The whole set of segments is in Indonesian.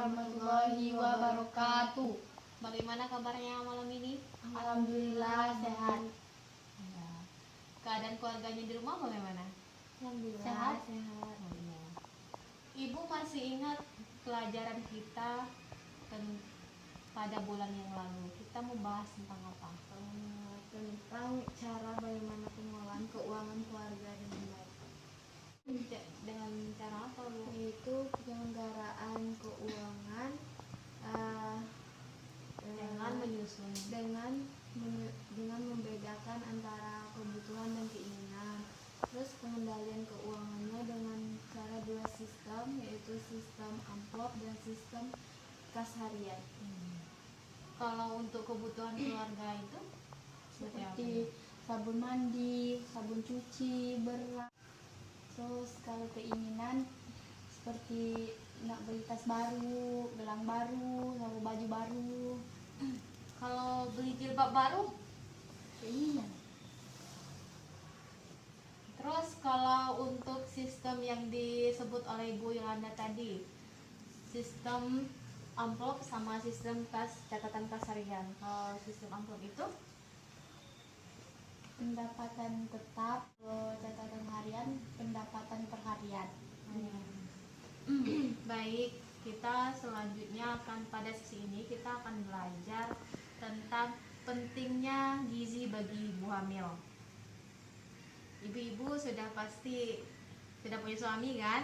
warahmatullahi wabarakatuh. Bagaimana kabarnya malam ini? Alhamdulillah sehat. Ya. Keadaan keluarganya di rumah bagaimana? Alhamdulillah Sehat? sehat. Oh, iya. Ibu masih ingat pelajaran kita pada bulan yang lalu. Kita mau bahas tentang apa? Tentang cara bagaimana pengelolaan keuangan keluarga dengan baik. Dengan cara apa, Bu? Yaitu penyelenggaraan keuangan Dengan menyusun. dengan membedakan antara kebutuhan dan keinginan. Terus pengendalian keuangannya dengan cara dua sistem, yaitu sistem amplop dan sistem kas harian. Kalau untuk kebutuhan keluarga itu Seperti sabun mandi, sabun cuci, beras. Terus kalau keinginan seperti nak beli tas baru, gelang baru, sama baju baru. Kalau beli jilbab baru, Keinginan. terus kalau untuk sistem yang disebut oleh Ibu Yolanda tadi, sistem amplop sama sistem catatan kas harian. Kalau sistem amplop itu Pendapatan tetap, catatan harian, pendapatan per harian. baik, kita selanjutnya pada sesi ini kita akan belajar tentang pentingnya gizi bagi ibu hamil. Ibu-ibu sudah pasti sudah punya suami kan?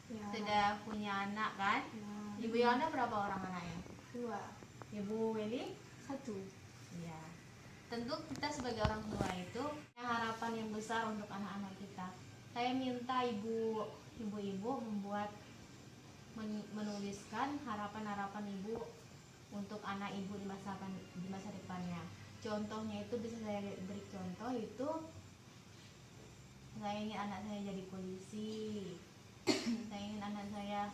Ya. Sudah punya anak kan? Ya. Ibu Yolanda berapa orang anaknya? 2. Ibu Weli? 1. Iya. Tentu kita sebagai orang tua itu punya harapan yang besar untuk anak-anak kita. Saya minta ibu-ibu menuliskan harapan-harapan ibu untuk anak ibu di masa depannya. Contohnya itu bisa saya beri contoh itu, saya ingin anak saya jadi polisi, saya ingin anak saya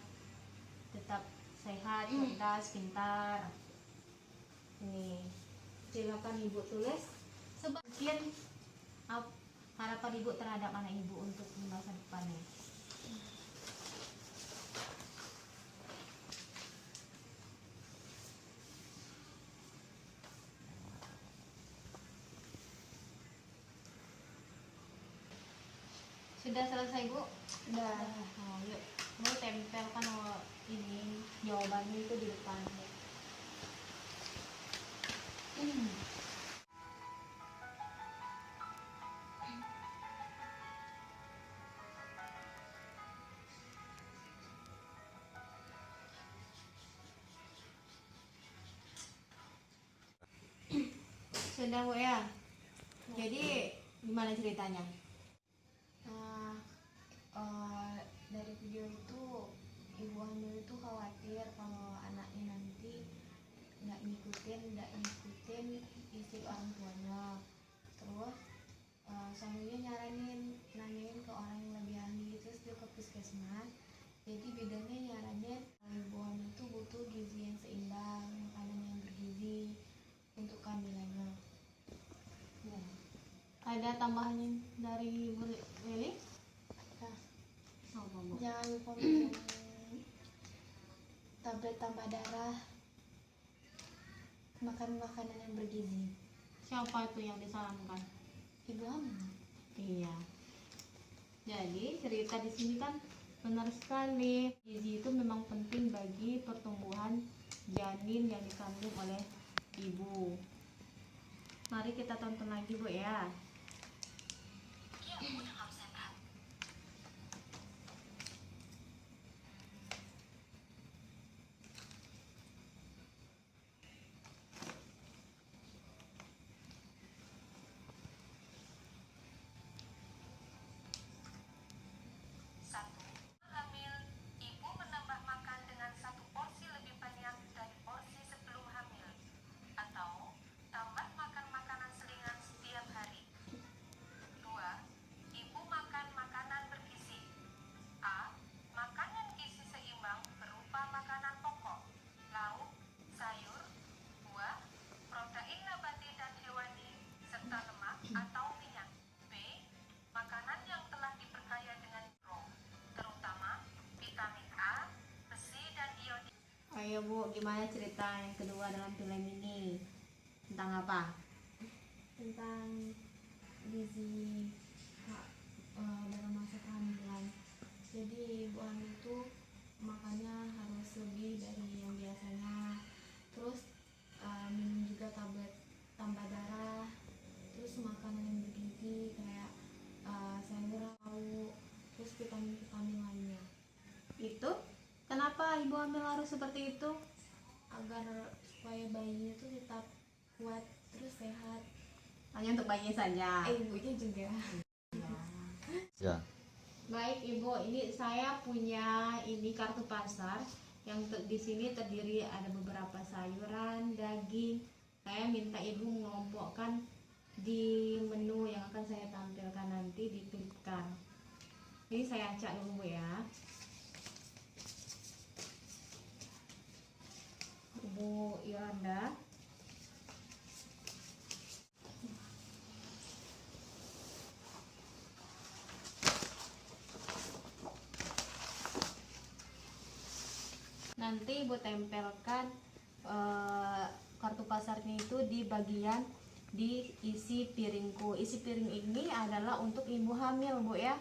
tetap sehat, cerdas, pintar. Ini silakan ibu tulis sebagian harapan ibu terhadap anak ibu untuk masa depannya. Sudah selesai, Bu? Udah. Oh, yuk, mau tempelkan ini jawabannya itu di depan. Sudah, Bu ya. Jadi gimana ceritanya? Dari video itu ibu hamil itu khawatir kalau anaknya nanti nggak ngikutin isi orang tuanya. Terus suaminya nanyain ke orang yang lebih ahli, terus dia ke puskesmas. Jadi bidannya nyaranin ibu hamil itu butuh gizi yang seimbang, makanan yang bergizi untuk kehamilannya. Ya. Ada tambahan dari Bu Lili? Jangan lupa minum tablet tambah darah, makan makanan yang bergizi. Siapa itu yang disarankan? Ibu hamil. Iya. Jadi cerita di sini kan benar sekali. Gizi itu memang penting bagi pertumbuhan janin yang dikandung oleh ibu. Mari kita tonton lagi, Bu ya. Hamil, ibu menambah makan dengan 1 porsi lebih banyak dari porsi sebelum hamil, atau tambah makan makanan selingan setiap hari. 2. Ibu Ibu, gimana cerita yang kedua dalam film ini? Tentang apa? Tentang gizi dalam masa kehamilan. Jadi ibu hamil itu makannya harus lebih dari yang biasanya. Terus minum juga tablet tambah darah. Terus makanan yang bergizi kayak sayur, lauk, terus vitamin-vitamin lainnya. Itu kenapa ibu hamil harus seperti itu? Agar supaya bayinya tuh tetap kuat terus sehat. Hanya untuk bayinya saja. Ibunya juga. Ya. Baik Ibu, ini saya punya ini kartu pasar yang di sini terdiri ada beberapa sayuran, daging. Saya minta Ibu mengelompokkan di menu yang akan saya tampilkan nanti di Flipkart. Ini saya acak dulu Bu ya. Bu Yolanda. Nanti Ibu tempelkan kartu pasarnya itu di bagian di isi piringku. Isi piring ini adalah untuk ibu hamil Bu ya,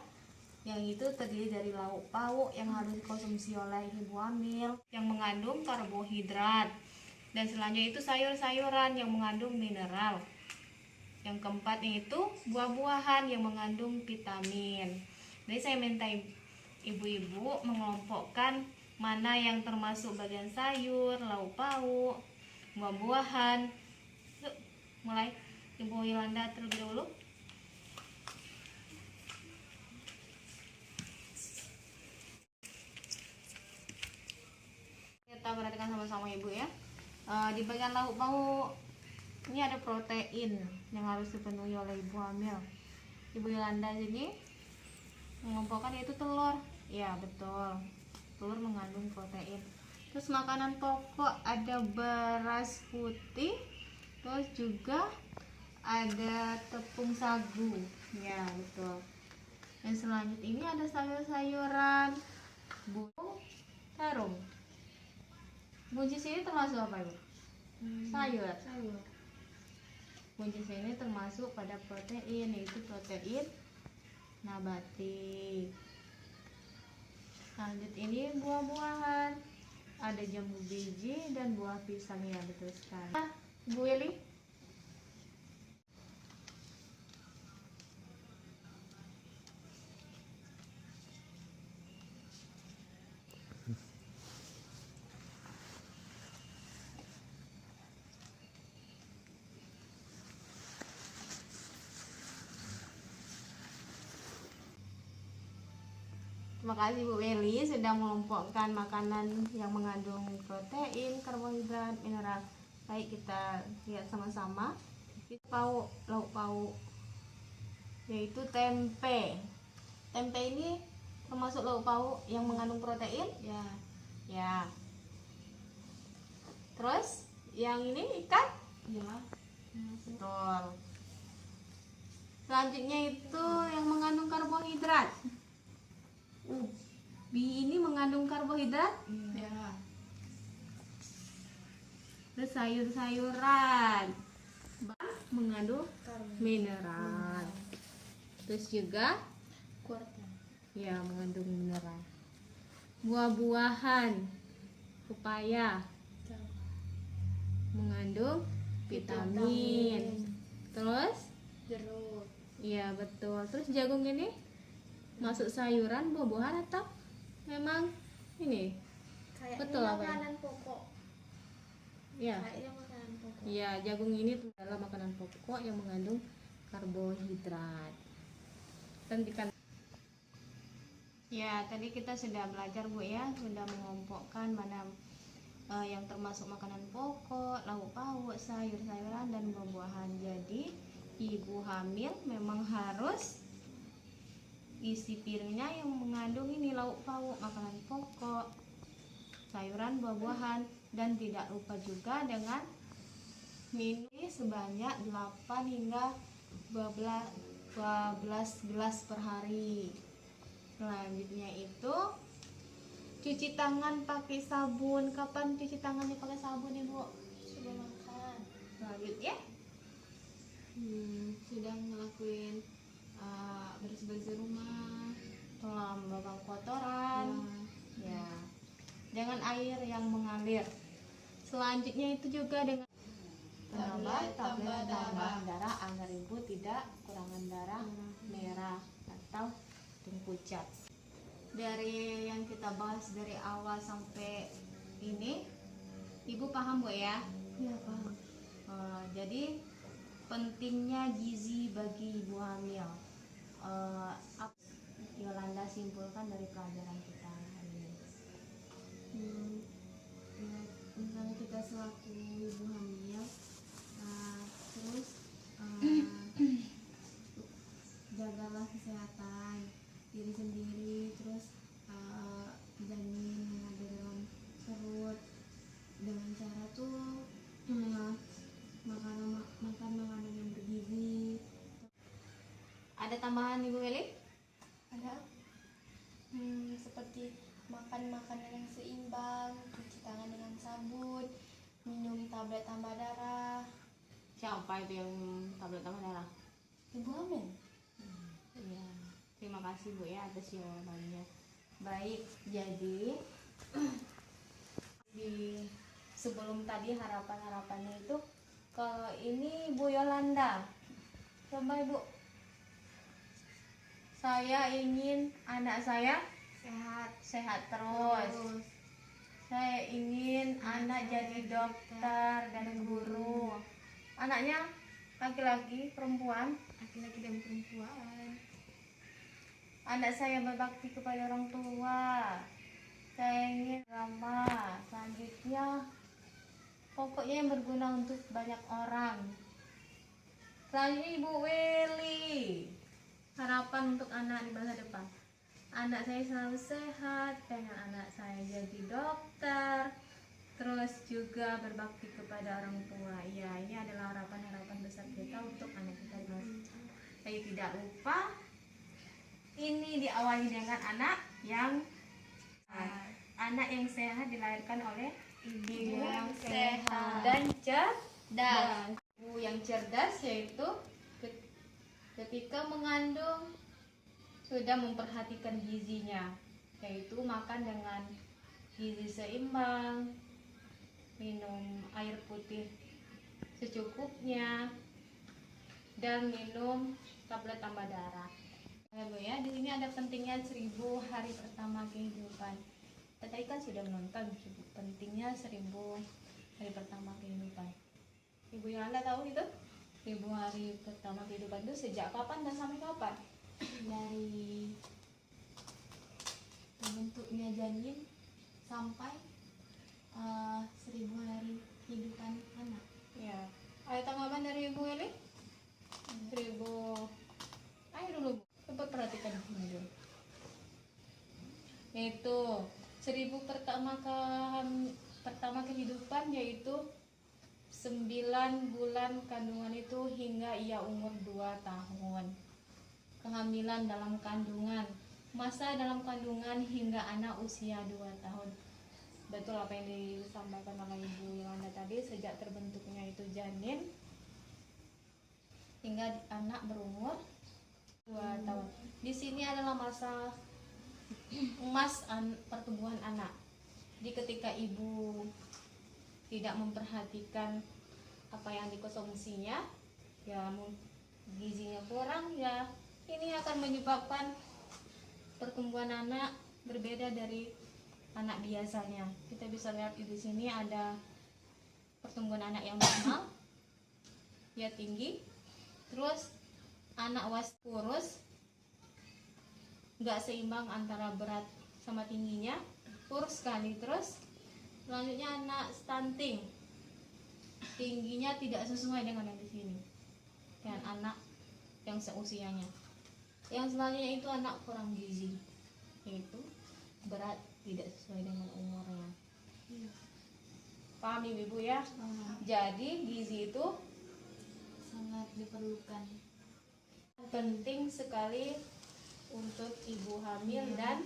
yang itu terdiri dari lauk pauk yang harus dikonsumsi oleh ibu hamil yang mengandung karbohidrat, dan selanjutnya itu sayur-sayuran yang mengandung mineral. Yang keempatnya itu buah-buahan yang mengandung vitamin. Jadi saya minta ibu-ibu mengelompokkan mana yang termasuk bagian sayur, lauk pauk, buah-buahan. Yuk, mulai Ibu Yolanda terlebih dahulu. Kita perhatikan sama-sama Ibu ya. Di bagian lauk pauk ini ada protein yang harus dipenuhi oleh ibu hamil. Ibu Yolanda ini mengelompokkan yaitu telur. Ya betul, telur mengandung protein. Terus makanan pokok ada beras putih, terus juga ada tepung sagu. Ya betul. Dan selanjutnya ini ada sayur-sayuran, bumbu, terung. Buncis ini termasuk apa Ibu? Sayur. Buncis ini termasuk pada protein, yaitu protein nabati. Lanjut ini buah-buahan, ada jambu biji dan buah pisang. Ya betul sekali. Bu Eli. Terima kasih Bu Eli sudah mengelompokkan makanan yang mengandung protein, karbohidrat, mineral. Baik, kita lihat sama-sama. Pauk, lauk pauk, yaitu tempe. Tempe ini termasuk lauk pauk yang mengandung protein? Ya. Ya. Terus yang ini ikan? Ya. Betul. Selanjutnya itu yang mengandung karbohidrat. Ubi ini mengandung karbohidrat? Ya. Terus sayur-sayuran mengandung mineral. Terus juga ya mengandung mineral. Buah-buahan, pepaya mengandung vitamin. Terus Jeruk. iya betul. Terus jagung ini masuk sayuran, buah-buahan atau memang ini? Kayaknya Betul apa ya? makanan pokok. Ya. Kayaknya makanan pokok. Iya, jagung ini adalah makanan pokok yang mengandung karbohidrat. Hentikan. Ya, tadi kita sudah belajar Bu ya, sudah mengelompokkan mana yang termasuk makanan pokok, lauk pauk, sayur-sayuran dan buah-buahan. Jadi, ibu hamil memang harus isi piringnya yang mengandung ini lauk pauk, makanan pokok, sayuran, buah-buahan, dan tidak lupa juga dengan minum sebanyak 8 hingga 12 gelas per hari. Selanjutnya itu cuci tangan pakai sabun. Kapan cuci tangannya pakai sabun, Ibu? Sebelum makan. Lanjut ya. Sudah ngelakuin bersih-bersih rumah, membuang kotoran, ya, dengan air yang mengalir. Selanjutnya itu juga dengan tambah darah agar ibu tidak kekurangan darah merah atau pucat. Dari yang kita bahas dari awal sampai ini, ibu paham Bu ya? Iya, paham. Jadi pentingnya gizi bagi ibu hamil. Apa Yolanda simpulkan dari pelajaran kita hari ini? Ya, misalnya kita selaku ibu hamil, terus jagalah kesehatan diri sendiri, terus janin yang ada dalam perut dengan cara tuh makan makanan yang bergizi. Ada tambahan Ibu Meli? Ada seperti makan makanan yang seimbang, cuci tangan dengan sabun, minum tablet tambah darah. Siapa itu yang tablet tambah darah? Ibu hamil. Iya. Terima kasih Bu ya atas jawabannya. Baik, jadi sebelum tadi harapannya itu, kalau ini Bu Yolanda, coba Ibu, saya ingin anak saya sehat terus. Saya ingin anak jadi dokter dan guru. Anaknya laki-laki, perempuan? Laki-laki dan perempuan. Anak saya berbakti kepada orang tua. Saya ingin ramah. Selanjutnya, pokoknya yang berguna untuk banyak orang. Selanjutnya Ibu Weli, harapan untuk anak di masa depan. Anak saya selalu sehat, pengen anak saya jadi dokter, terus juga berbakti kepada orang tua. Ya, ini adalah harapan-harapan besar kita untuk anak kita di masa depan. Saya tidak lupa, ini diawali dengan anak yang sehat dilahirkan oleh ibu yang sehat dan cerdas. Ibu yang cerdas yaitu ketika mengandung sudah memperhatikan gizinya, yaitu makan dengan gizi seimbang, minum air putih secukupnya, dan minum tablet tambah darah. Bu ya, di sini ada pentingnya 1000 hari pertama kehidupan. Kita tadi kan sudah menonton pentingnya 1000 hari pertama kehidupan. Ibu Yolanda tahu itu? 1000 hari pertama kehidupan itu sejak kapan dan sampai kapan? Dari terbentuknya janin sampai 1000 hari kehidupan anak. Ya. Ada tanggapan dari Ibu Eli? 1000. Ayo dulu, Bu. Coba perhatikan dulu. Yaitu 1000 pertama kehidupan, yaitu 9 bulan kandungan itu hingga ia umur 2 tahun. Kehamilan dalam kandungan, masa dalam kandungan hingga anak usia 2 tahun. Betul apa yang disampaikan oleh Ibu Yolanda tadi, sejak terbentuknya itu janin hingga anak berumur 2 tahun. Di sini adalah masa emas pertumbuhan anak. Jadi ketika ibu tidak memperhatikan apa yang dikonsumsinya, ya gizinya kurang, ya ini akan menyebabkan pertumbuhan anak berbeda dari anak biasanya. Kita bisa lihat di sini ada pertumbuhan anak yang normal, ya tinggi, terus anak kurus, nggak seimbang antara berat sama tingginya, kurus sekali. Terus selanjutnya anak stunting, tingginya tidak sesuai dengan yang di sini, dan anak yang seusianya. Yang selanjutnya itu anak kurang gizi, yaitu berat tidak sesuai dengan umurnya. Paham Ibu ya? Jadi gizi itu Sangat diperlukan. penting sekali untuk ibu hamil dan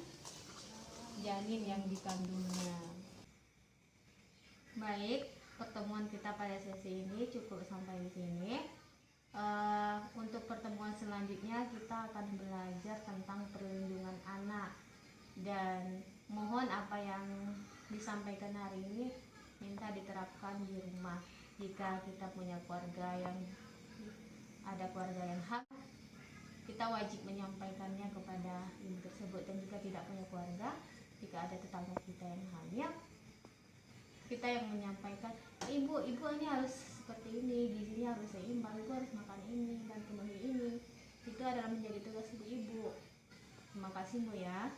janin yang dikandungnya. Baik, pertemuan kita pada sesi ini cukup sampai di sini. Untuk pertemuan selanjutnya kita akan belajar tentang perlindungan anak, dan mohon apa yang disampaikan hari ini minta diterapkan di rumah. Jika kita punya keluarga yang hamil, kita wajib menyampaikannya kepada ibu tersebut. Dan jika tidak punya keluarga, jika ada tetangga kita yang hamil, kita yang menyampaikan, ibu ini harus seperti ini, gizinya harus seimbang, ibu harus makan ini dan penuhi ini. Itu adalah menjadi tugas ibu. Terima kasih Bu ya.